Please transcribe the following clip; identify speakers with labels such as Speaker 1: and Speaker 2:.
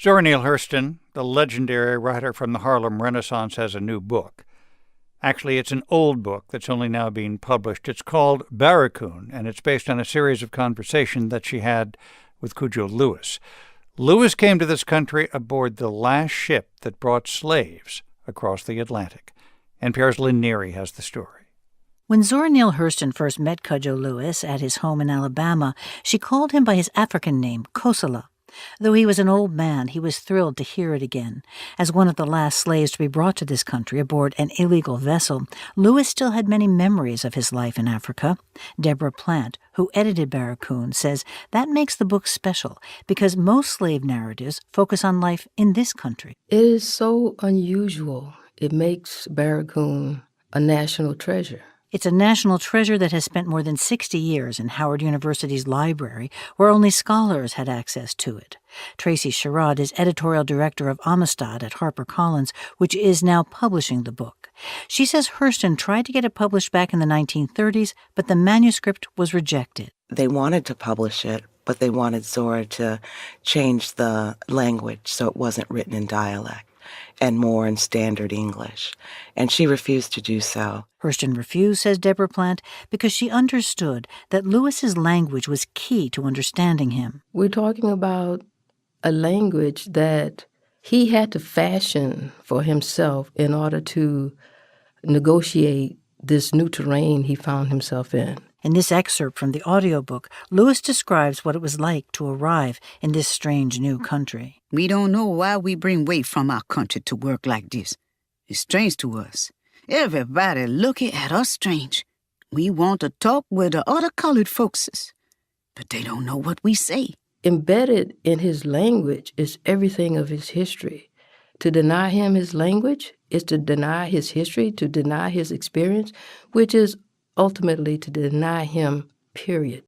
Speaker 1: Zora Neale Hurston, the legendary writer from the Harlem Renaissance, has a new book. Actually, it's an old book that's only now being published. It's called Barracoon, and it's based on a series of conversations that she had with Cudjo Lewis. Lewis came to this country aboard the last ship that brought slaves across the Atlantic. NPR's Lynn Neary has the story.
Speaker 2: When Zora Neale Hurston first met Cudjo Lewis at his home in Alabama, she called him by his African name, Kosala. Though he was an old man, he was thrilled to hear it again. As one of the last slaves to be brought to this country aboard an illegal vessel, Lewis still had many memories of his life in Africa. Deborah Plant, who edited Barracoon, says that makes the book special because most slave narratives focus on life in this country.
Speaker 3: It is so unusual. It makes Barracoon a national treasure.
Speaker 2: It's a national treasure that has spent more than 60 years in Howard University's library, where only scholars had access to it. Tracy Sherrod is editorial director of Amistad at HarperCollins, which is now publishing the book. She says Hurston tried to get it published back in the 1930s, but the manuscript was rejected.
Speaker 4: They wanted to publish it, but they wanted Zora to change the language so it wasn't written in dialect and more in standard English, and she refused to do so.
Speaker 2: Hurston refused, says Deborah Plant, because she understood that Lewis's language was key to understanding him.
Speaker 3: We're talking about a language that he had to fashion for himself in order to negotiate this new terrain he found himself in.
Speaker 2: In this excerpt from the audiobook, Lewis describes what it was like to arrive in this strange new country.
Speaker 5: We don't know why we bring weight from our country to work like this. It's strange to us. Everybody looking at us strange. We want to talk with the other colored folkses, but they don't know what we say.
Speaker 3: Embedded in his language is everything of his history. To deny him his language is to deny his history, to deny his experience, which is ultimately to deny him, period.